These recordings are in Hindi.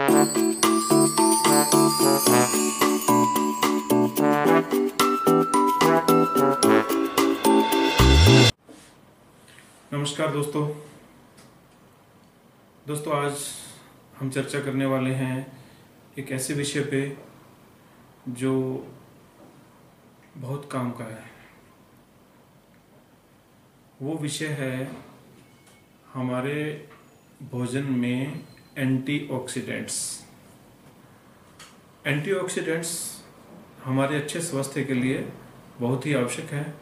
नमस्कार दोस्तों आज हम चर्चा करने वाले हैं एक ऐसे विषय पे जो बहुत काम का है। वो विषय है हमारे भोजन में एंटीऑक्सीडेंट्स। एंटीऑक्सीडेंट्स हमारे अच्छे स्वास्थ्य के लिए बहुत ही आवश्यक है।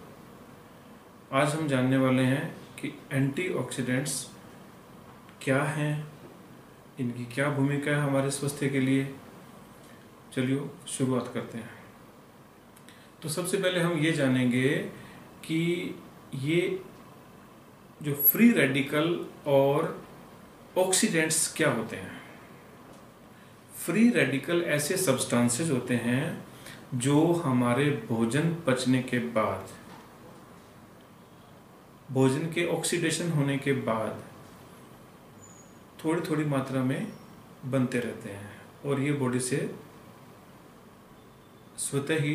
आज हम जानने वाले हैं कि एंटीऑक्सीडेंट्स क्या हैं, इनकी क्या भूमिका है हमारे स्वास्थ्य के लिए। चलिए शुरुआत करते हैं। तो सबसे पहले हम ये जानेंगे कि ये जो फ्री रेडिकल और ऑक्सीडेंट्स क्या होते हैं। फ्री रेडिकल ऐसे सब्सटेंसेस होते हैं जो हमारे भोजन पचने के बाद, भोजन के ऑक्सीडेशन होने के बाद थोड़ी थोड़ी मात्रा में बनते रहते हैं और ये बॉडी से स्वतः ही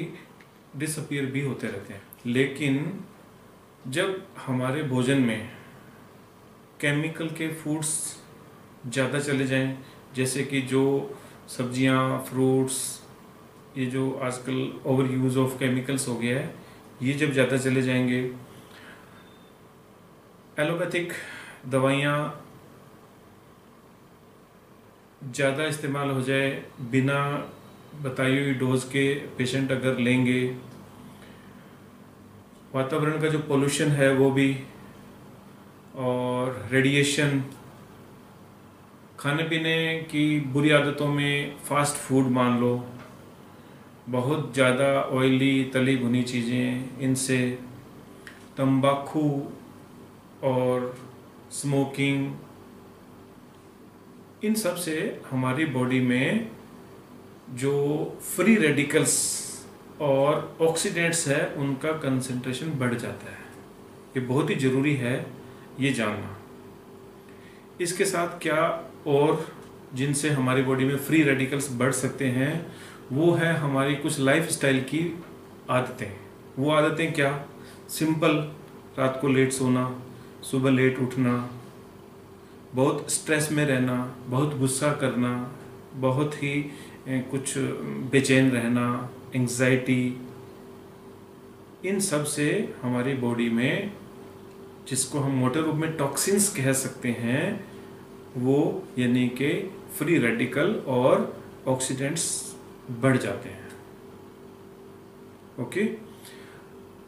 डिसअपीयर भी होते रहते हैं। लेकिन जब हमारे भोजन में केमिकल के फूड्स ज़्यादा चले जाएं, जैसे कि जो सब्जियां, फ्रूट्स, ये जो आजकल ओवर यूज़ ऑफ केमिकल्स हो गया है, ये जब ज़्यादा चले जाएंगे, एलोपैथिक दवाइयाँ ज़्यादा इस्तेमाल हो जाए, बिना बताई हुई डोज के पेशेंट अगर लेंगे, वातावरण का जो पोल्यूशन है वो भी, और रेडिएशन, खाने पीने की बुरी आदतों में फास्ट फूड मान लो, बहुत ज़्यादा ऑयली तली भुनी चीज़ें, इनसे तंबाकू और स्मोकिंग, इन सब से हमारी बॉडी में जो फ्री रेडिकल्स और ऑक्सीडेंट्स है उनका कंसंट्रेशन बढ़ जाता है। ये बहुत ही ज़रूरी है ये जानना। इसके साथ क्या और जिनसे हमारी बॉडी में फ्री रेडिकल्स बढ़ सकते हैं वो है हमारी कुछ लाइफस्टाइल की आदतें। वो आदतें क्या? सिंपल, रात को लेट सोना, सुबह लेट उठना, बहुत स्ट्रेस में रहना, बहुत गुस्सा करना, बहुत ही कुछ बेचैन रहना, एंग्जाइटी, इन सब से हमारी बॉडी में, जिसको हम मोटे रूप में टॉक्सिन्स कह सकते हैं, वो यानी कि फ्री रेडिकल और ऑक्सीडेंट्स बढ़ जाते हैं। ओके,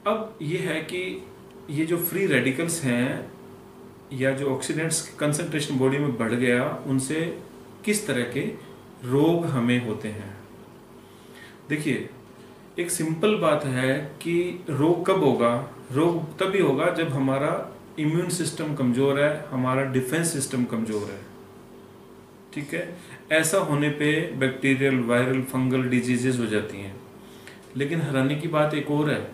अब ये है कि ये जो फ्री रेडिकल्स हैं या जो ऑक्सीडेंट्स कंसंट्रेशन बॉडी में बढ़ गया, उनसे किस तरह के रोग हमें होते हैं। देखिए, एक सिंपल बात है कि रोग कब होगा? रोग तभी होगा जब हमारा इम्यून सिस्टम कमज़ोर है, हमारा डिफेंस सिस्टम कमज़ोर है। ठीक है, ऐसा होने पे बैक्टीरियल, वायरल, फंगल डिजीजेज हो जाती हैं। लेकिन हैरानी की बात एक और है,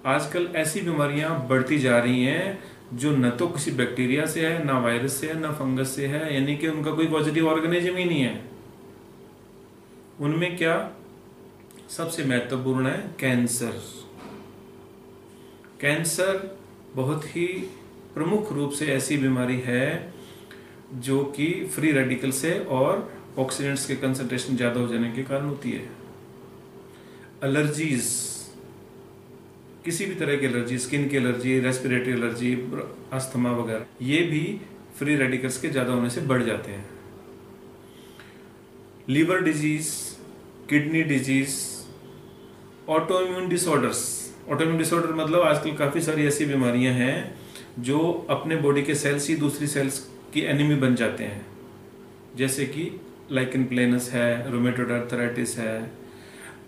आजकल ऐसी बीमारियां बढ़ती जा रही हैं जो न तो किसी बैक्टीरिया से है, ना वायरस से है, ना फंगस से है, यानी कि उनका कोई पॉजिटिव ऑर्गेनिज्म ही नहीं है। उनमें क्या सबसे महत्वपूर्ण है? कैंसर। कैंसर बहुत ही प्रमुख रूप से ऐसी बीमारी है जो कि फ्री रेडिकल से और ऑक्सीडेंट्स के कंसंट्रेशन ज़्यादा हो जाने के कारण होती है। एलर्जीज, किसी भी तरह की एलर्जी, स्किन की एलर्जी, रेस्पिरेटरी एलर्जी, अस्थमा वगैरह, ये भी फ्री रेडिकल्स के ज़्यादा होने से बढ़ जाते हैं। Liver disease, kidney disease, autoimmune disorders. Autoimmune disorder मतलब आजकल काफ़ी सारी ऐसी बीमारियां हैं जो अपने बॉडी के सेल्स ही दूसरी सेल्स की एनिमी बन जाते हैं, जैसे कि लाइकन प्लेनस है, रूमेटॉइड आर्थराइटिस है,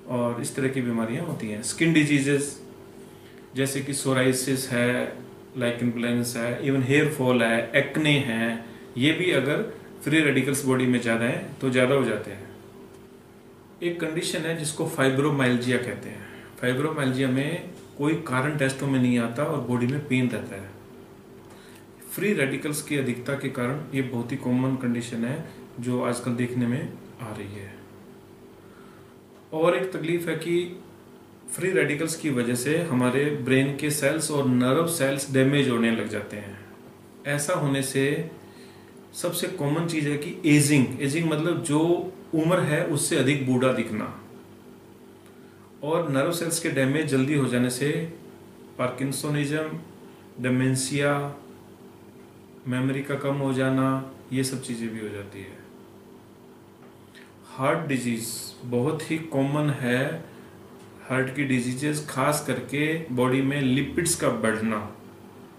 और इस तरह की बीमारियां होती हैं। स्किन डिजीजेस जैसे कि सोराइसिस है, लाइकन प्लेनस है, इवन हेयर फॉल है, एक्ने है, ये भी अगर फ्री रेडिकल्स बॉडी में ज़्यादा है तो ज़्यादा हो जाते हैं। एक कंडीशन है जिसको फाइब्रोमाइल्जिया कहते हैं। फाइब्रोमाइल्जिया में कोई कारण टेस्टों में नहीं आता और बॉडी में पेन रहता है। फ्री रेडिकल्स की अधिकता के कारण ये बहुत ही कॉमन कंडीशन है जो आजकल देखने में आ रही है। और एक तकलीफ है कि फ्री रेडिकल्स की वजह से हमारे ब्रेन के सेल्स और नर्व सेल्स डैमेज होने लग जाते हैं। ऐसा होने से सबसे कॉमन चीज़ है कि एजिंग मतलब जो उम्र है उससे अधिक बूढ़ा दिखना, और नर्व सेल्स के डैमेज जल्दी हो जाने से पार्किंसोनिज्म, डेमेंशिया, मेमोरी का कम हो जाना, ये सब चीज़ें भी हो जाती है। हार्ट डिजीज़ बहुत ही कॉमन है। हार्ट की डिजीजेस खास करके बॉडी में लिपिड्स का बढ़ना,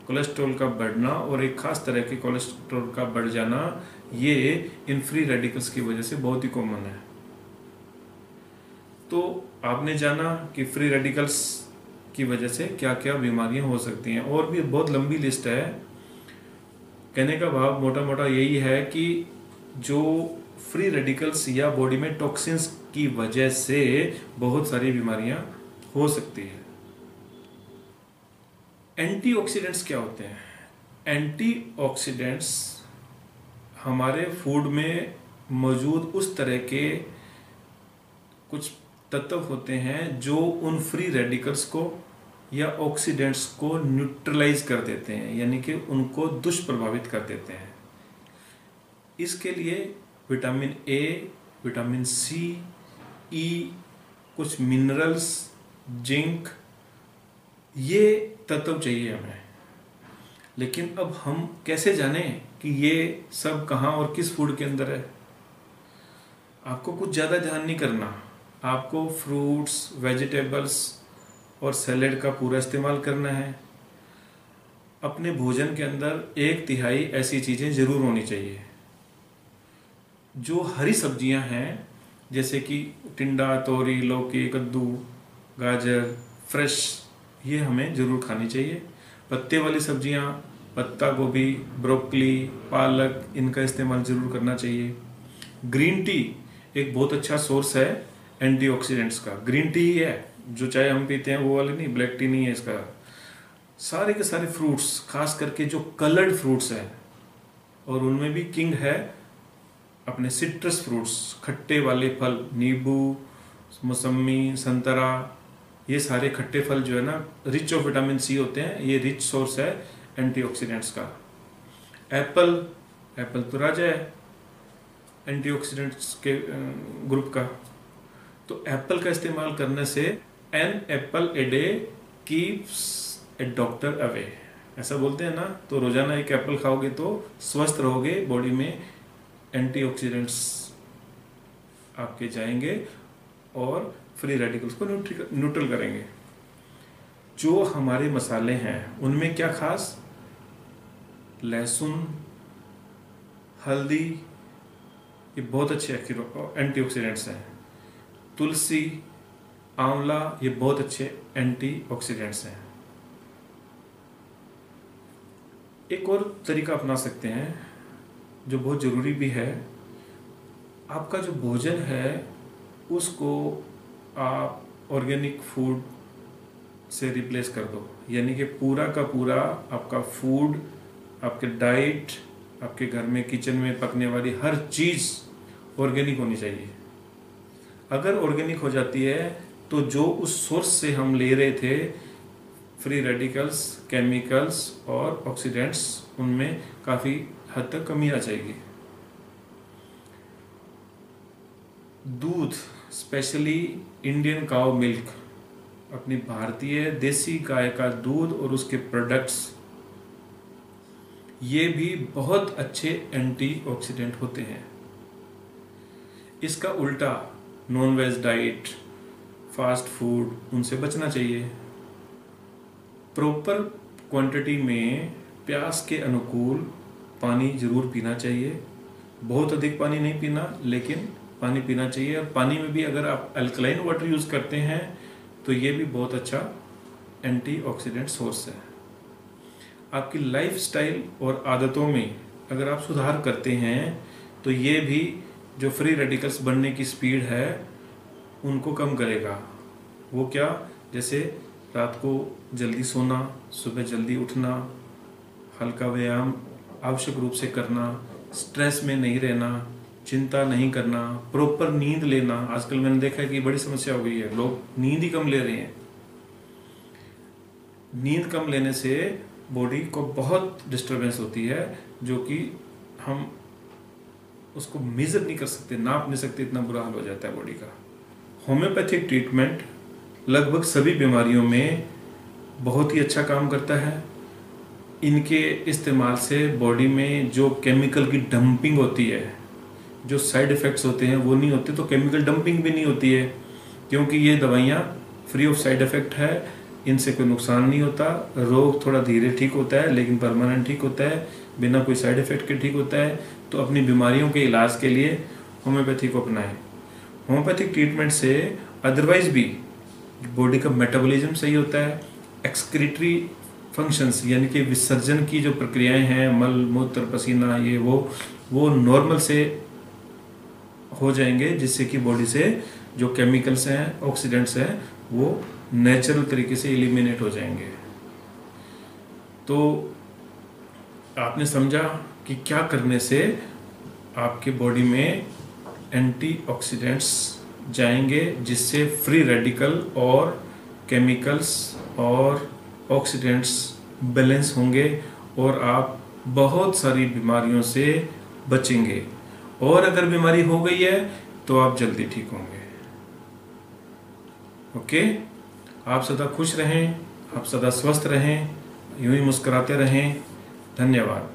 कोलेस्ट्रॉल का बढ़ना और एक खास तरह के कोलेस्ट्रॉल का बढ़ जाना, ये इन फ्री रेडिकल्स की वजह से बहुत ही कॉमन है। तो आपने जाना कि फ्री रेडिकल्स की वजह से क्या क्या बीमारियां हो सकती हैं, और भी बहुत लंबी लिस्ट है। कहने का भाव मोटा मोटा यही है कि जो फ्री रेडिकल्स या बॉडी में टॉक्सिन्स की वजह से बहुत सारी बीमारियां हो सकती है। एंटीऑक्सीडेंट्स क्या होते हैं? एंटीऑक्सीडेंट्स हमारे फूड में मौजूद उस तरह के कुछ तत्व होते हैं जो उन फ्री रेडिकल्स को या ऑक्सीडेंट्स को न्यूट्रलाइज कर देते हैं, यानी कि उनको दुष्प्रभावित कर देते हैं। इसके लिए विटामिन ए, विटामिन सी, ई, कुछ मिनरल्स, जिंक, ये तत्व चाहिए हमें। लेकिन अब हम कैसे जानें कि ये सब कहाँ और किस फूड के अंदर है? आपको कुछ ज़्यादा ध्यान नहीं करना, आपको फ्रूट्स, वेजिटेबल्स और सैलेड का पूरा इस्तेमाल करना है। अपने भोजन के अंदर 1/3 ऐसी चीज़ें ज़रूर होनी चाहिए। जो हरी सब्जियां हैं जैसे कि टिंडा, तोरी, लौकी, कद्दू, गाजर, फ्रेश, ये हमें ज़रूर खानी चाहिए। पत्ते वाली सब्जियां, पत्ता गोभी, ब्रोकली, पालक, इनका इस्तेमाल ज़रूर करना चाहिए। ग्रीन टी एक बहुत अच्छा सोर्स है एंटीऑक्सीडेंट्स का। ग्रीन टी ही है, जो चाय हम पीते हैं वो वाली नहीं, ब्लैक टी नहीं है इसका। सारे के सारे फ्रूट्स, खास करके जो कलर्ड फ्रूट्स हैं, और उनमें भी किंग है अपने सिट्रस फ्रूट्स, खट्टे वाले फल, नींबू, मौसमी, संतरा, ये सारे खट्टे फल जो है ना, रिच ऑफ विटामिन सी होते हैं। ये रिच सोर्स है एंटीऑक्सीडेंट्स का। एप्पल तो राजा है एंटीऑक्सीडेंट्स के ग्रुप का। तो एप्पल का इस्तेमाल करने से an apple a day keeps a doctor away, ऐसा बोलते हैं ना। तो रोजाना एक एप्पल खाओगे तो स्वस्थ रहोगे, बॉडी में एंटीऑक्सीडेंट्स आपके जाएंगे और फ्री रेडिकल्स को न्यूट्रल करेंगे। जो हमारे मसाले हैं उनमें क्या खास, लहसुन, हल्दी, ये बहुत अच्छे एंटीऑक्सीडेंट्स हैं। तुलसी, आंवला, ये बहुत अच्छे एंटीऑक्सीडेंट्स हैं। एक और तरीका अपना सकते हैं जो बहुत ज़रूरी भी है। आपका जो भोजन है उसको आप ऑर्गेनिक फूड से रिप्लेस कर दो, यानी कि पूरा का पूरा आपका फूड, आपके डाइट, आपके घर में किचन में पकने वाली हर चीज़ ऑर्गेनिक होनी चाहिए। अगर ऑर्गेनिक हो जाती है तो जो उस सोर्स से हम ले रहे थे फ्री रेडिकल्स, केमिकल्स और ऑक्सीडेंट्स, उनमें काफ़ी हद तक कमी आ जाएगी। दूध, स्पेशली इंडियन काउ मिल्क, अपनी भारतीय देसी गाय का दूध और उसके प्रोडक्ट्स, ये भी बहुत अच्छे एंटीऑक्सीडेंट होते हैं। इसका उल्टा non veg diet, fast food, उनसे बचना चाहिए। प्रॉपर क्वांटिटी में प्यास के अनुकूल पानी जरूर पीना चाहिए। बहुत अधिक पानी नहीं पीना, लेकिन पानी पीना चाहिए। और पानी में भी अगर आप अल्कलाइन वाटर यूज़ करते हैं तो ये भी बहुत अच्छा एंटीऑक्सीडेंट सोर्स है। आपकी लाइफस्टाइल और आदतों में अगर आप सुधार करते हैं तो ये भी जो फ्री रेडिकल्स बनने की स्पीड है उनको कम करेगा। वो क्या, जैसे रात को जल्दी सोना, सुबह जल्दी उठना, हल्का व्यायाम आवश्यक रूप से करना, स्ट्रेस में नहीं रहना, चिंता नहीं करना, प्रॉपर नींद लेना। आजकल मैंने देखा है कि बड़ी समस्या हो गई है, लोग नींद ही कम ले रहे हैं। नींद कम लेने से बॉडी को बहुत डिस्टरबेंस होती है, जो कि हम उसको मेजर नहीं कर सकते, नाप नहीं सकते, इतना बुरा हाल हो जाता है बॉडी का। होम्योपैथिक ट्रीटमेंट लगभग सभी बीमारियों में बहुत ही अच्छा काम करता है। इनके इस्तेमाल से बॉडी में जो केमिकल की डंपिंग होती है, जो साइड इफ़ेक्ट्स होते हैं वो नहीं होते, तो केमिकल डंपिंग भी नहीं होती है, क्योंकि ये दवाइयाँ फ्री ऑफ साइड इफ़ेक्ट है, इनसे कोई नुकसान नहीं होता। रोग थोड़ा धीरे ठीक होता है लेकिन परमानेंट ठीक होता है, बिना कोई साइड इफ़ेक्ट के ठीक होता है। तो अपनी बीमारियों के इलाज के लिए होम्योपैथी को अपनाएं। होम्योपैथिक ट्रीटमेंट से अदरवाइज भी बॉडी का मेटाबॉलिज्म सही होता है, एक्सक्रीटरी फंक्शंस यानी कि विसर्जन की जो प्रक्रियाएं हैं, मल मूत्र पसीना ये वो नॉर्मल से हो जाएंगे, जिससे कि बॉडी से जो केमिकल्स हैं, ऑक्सीडेंट्स हैं, वो नेचुरल तरीके से एलिमिनेट हो जाएंगे। तो आपने समझा कि क्या करने से आपके बॉडी में एंटीऑक्सीडेंट्स जाएंगे, जिससे फ्री रेडिकल और केमिकल्स और ऑक्सीडेंट्स बैलेंस होंगे और आप बहुत सारी बीमारियों से बचेंगे। और अगर बीमारी हो गई है तो आप जल्दी ठीक होंगे। ओके, आप सदा खुश रहें, आप सदा स्वस्थ रहें, यूं ही मुस्कुराते रहें। धन्यवाद।